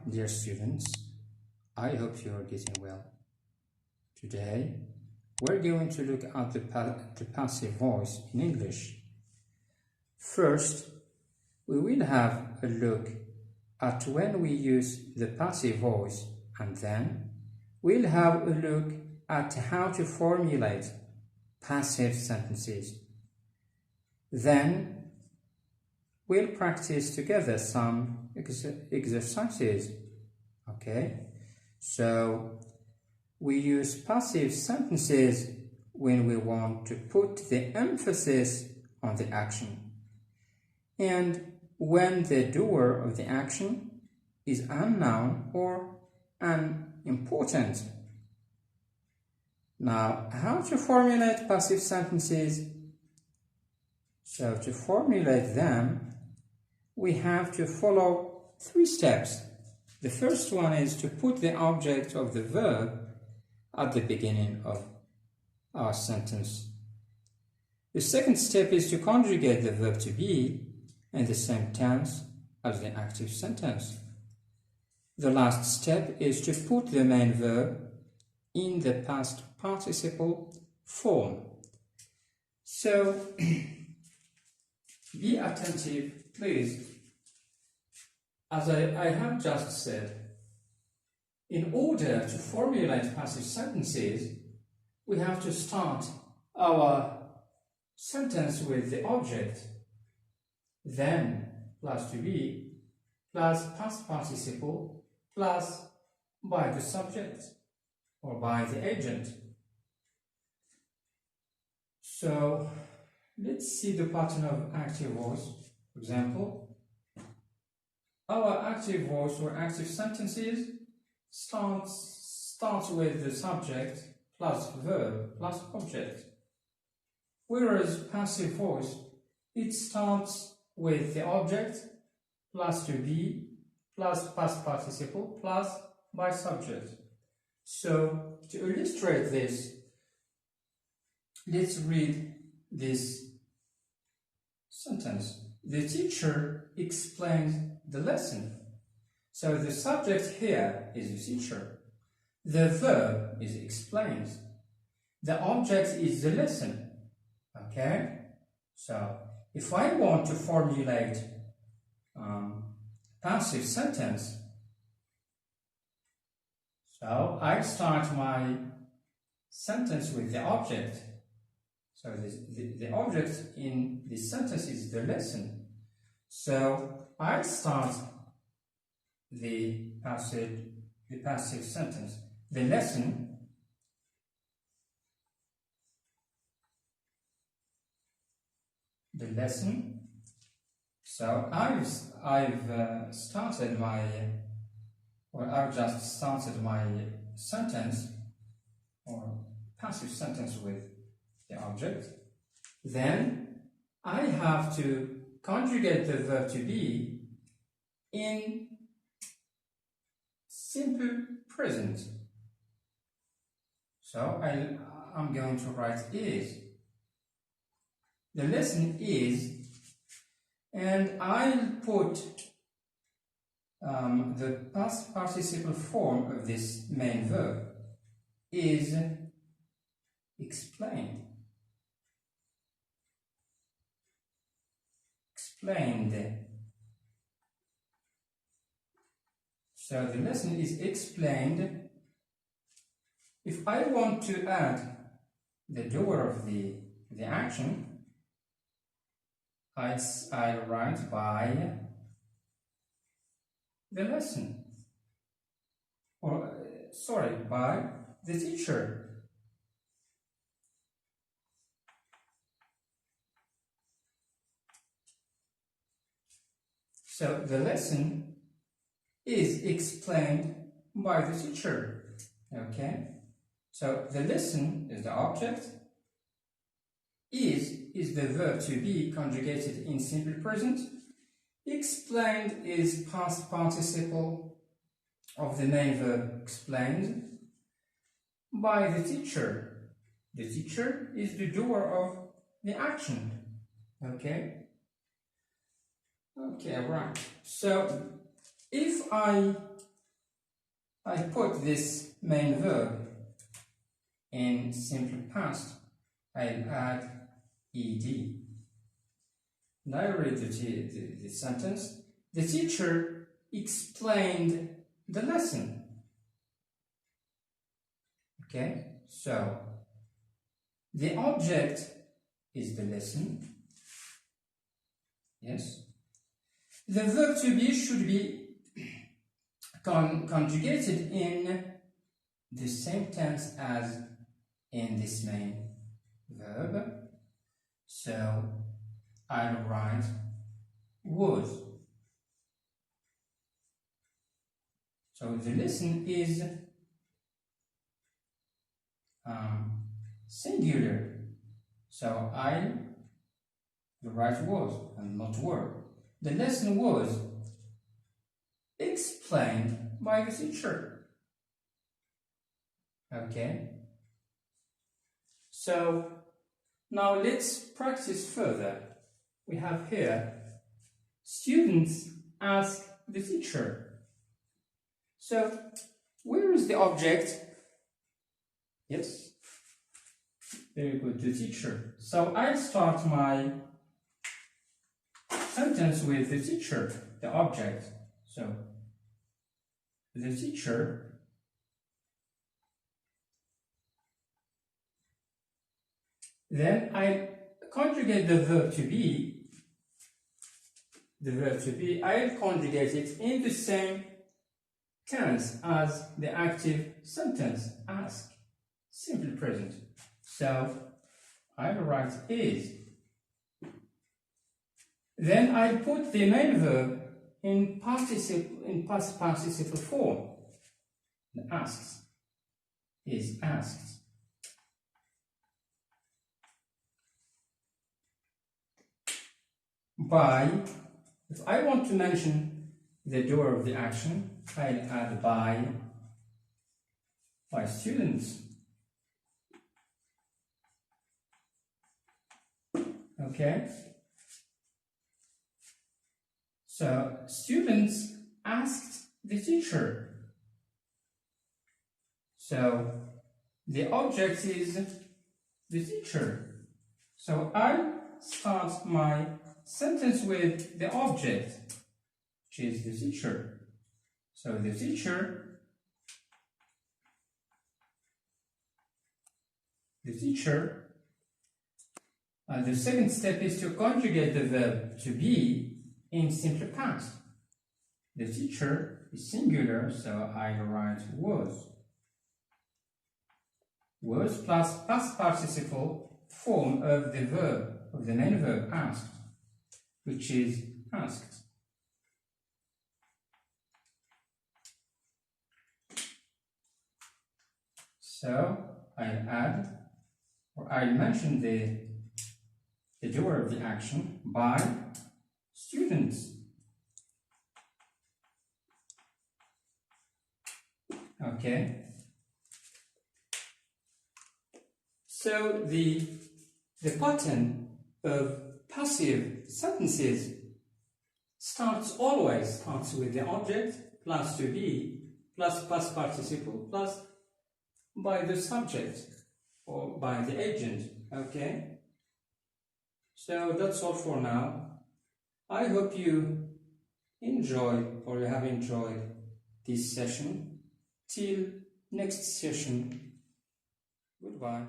dear students. I hope you are getting well. Today, we're going to look at the passive voice in English. First, we will have a look at when we use the passive voice, and then we'll have a look at how to formulate passive sentences. Then, we'll practice together some exercises. Okay, so we use passive sentences when we want to put the emphasis on the action, and when the doer of the action is unknown or unimportant. Now, how to formulate passive sentences? So to formulate them, we have to follow 3 steps. The first one is to put the object of the verb at the beginning of our sentence. The second step is to conjugate the verb to be in the same tense as the active sentence. The last step is to put the main verb in the past participle form. So, be attentive, please. As I have just said, in order to formulate passive sentences, we have to start our sentence with the object, then plus to be, plus past participle, plus by the subject or by the agent. So, let's see the pattern of active voice. For example, our active voice or active sentences starts with the subject plus verb plus object. Whereas passive voice, it starts with the object plus to be plus past participle plus by subject. So to illustrate this, let's read this sentence. The teacher explains the lesson. So the subject here is the teacher. The verb is explains. The object is the lesson. Okay? So if I want to formulate passive sentence, so I start my sentence with the object. So the object in this sentence is the lesson. So I start the passive sentence. The lesson So I've started my, or I've just started my sentence or passive sentence with the object. Then I have to conjugate the verb to be in simple present. So I'm going to write is. The lesson is, and I'll put the past participle form of this main verb is explained. Explained. So the lesson is explained. If I want to add the doer of the action, I write by the lesson, or by the teacher. So the lesson is explained by the teacher. Okay? So the lesson is the object, is the verb to be conjugated in simple present, explained is past participle of the main verb explained by the teacher. The teacher is the doer of the action. Okay? Okay, right. So if I I put this main verb in simple past. I'll add ed. And I read the sentence. The teacher explained the lesson. Okay, so the object is the lesson. Yes. The verb to be should be conjugated in the same tense as in this main verb. So I'll write was. So the lesson is singular. So I'll write was and not were. The lesson was explained by the teacher. Okay. So now let's practice further. We have here students ask the teacher. So where is the object? Yes. Very good, the teacher. So I'll start my sentence with the teacher, the object. So the teacher then I conjugate the verb to be. The verb to be, I'll conjugate it in the same tense as the active sentence ask, simple present. So I'll write is. Then I put the main verb in past participle form. Asks is asked. By, if I want to mention the doer of the action, I'll add by students. Okay. So students asked the teacher. So the object is the teacher. So I start my sentence with the object, which is the teacher. So the teacher the second step is to conjugate the verb to be in simple past. The teacher is singular, so I write was. Was plus past participle form of the verb, of the main verb asked, which is asked. So I'll add, or I'll mention the doer of the action by students. Okay. So the pattern of passive sentences always starts with the object plus to be plus past participle plus by the subject or by the agent. Okay. So that's all for now. I hope you enjoyed or you have enjoyed this session. Till next session. Goodbye.